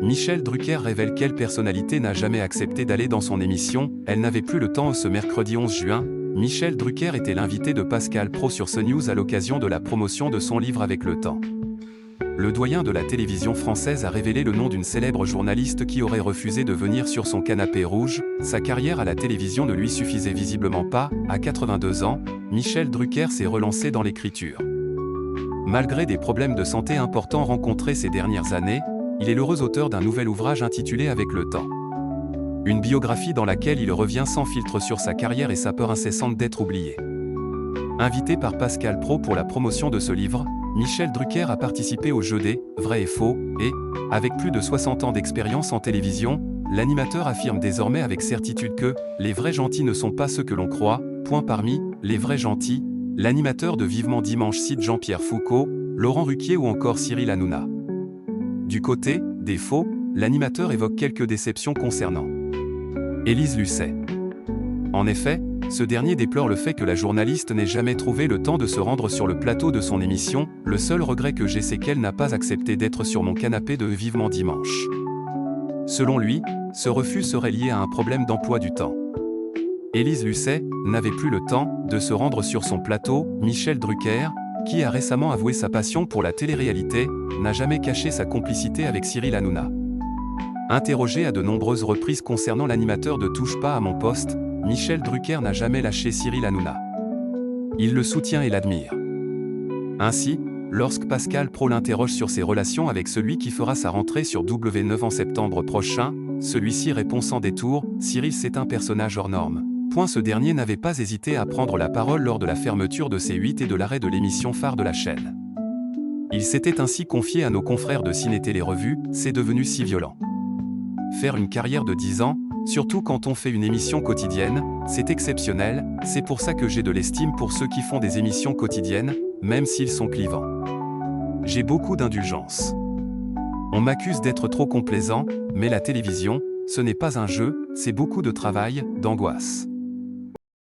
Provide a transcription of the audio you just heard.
Michel Drucker révèle quelle personnalité n'a jamais accepté d'aller dans son émission. Elle n'avait plus le temps. Ce mercredi 11 juin, Michel Drucker était l'invité de Pascal Praud sur CNews à l'occasion de la promotion de son livre Avec le temps. Le doyen de la télévision française a révélé le nom d'une célèbre journaliste qui aurait refusé de venir sur son canapé rouge. Sa carrière à la télévision ne lui suffisait visiblement pas. À 82 ans, Michel Drucker s'est relancé dans l'écriture. Malgré des problèmes de santé importants rencontrés ces dernières années, il est l'heureux auteur d'un nouvel ouvrage intitulé Avec le temps. Une biographie dans laquelle il revient sans filtre sur sa carrière et sa peur incessante d'être oublié. Invité par Pascal Praud pour la promotion de ce livre, Michel Drucker a participé au jeu des « Vrai et faux » et, avec plus de 60 ans d'expérience en télévision, l'animateur affirme désormais avec certitude que « les vrais gentils ne sont pas ceux que l'on croit ». Parmi « les vrais gentils », l'animateur de Vivement Dimanche cite Jean-Pierre Foucault, Laurent Ruquier ou encore Cyril Hanouna. Du côté des faux, l'animateur évoque quelques déceptions concernant Élise Lucet. En effet, ce dernier déplore le fait que la journaliste n'ait jamais trouvé le temps de se rendre sur le plateau de son émission. Le seul regret que j'ai, c'est qu'elle n'a pas accepté d'être sur mon canapé de Vivement Dimanche. Selon lui, ce refus serait lié à un problème d'emploi du temps. Élise Lucet n'avait plus le temps de se rendre sur son plateau. Michel Drucker, qui a récemment avoué sa passion pour la télé-réalité, n'a jamais caché sa complicité avec Cyril Hanouna. Interrogé à de nombreuses reprises concernant l'animateur de Touche pas à mon poste, Michel Drucker n'a jamais lâché Cyril Hanouna. Il le soutient et l'admire. Ainsi, lorsque Pascal Praud l'interroge sur ses relations avec celui qui fera sa rentrée sur W9 en septembre prochain, celui-ci répond sans détour « Cyril, c'est un personnage hors norme ». Ce dernier n'avait pas hésité à prendre la parole lors de la fermeture de C8 et de l'arrêt de l'émission phare de la chaîne. Il s'était ainsi confié à nos confrères de Ciné Télé Revue, c'est devenu si violent. Faire une carrière de 10 ans, surtout quand on fait une émission quotidienne, c'est exceptionnel, c'est pour ça que j'ai de l'estime pour ceux qui font des émissions quotidiennes, même s'ils sont clivants. J'ai beaucoup d'indulgence. On m'accuse d'être trop complaisant, mais la télévision, ce n'est pas un jeu, c'est beaucoup de travail, d'angoisse.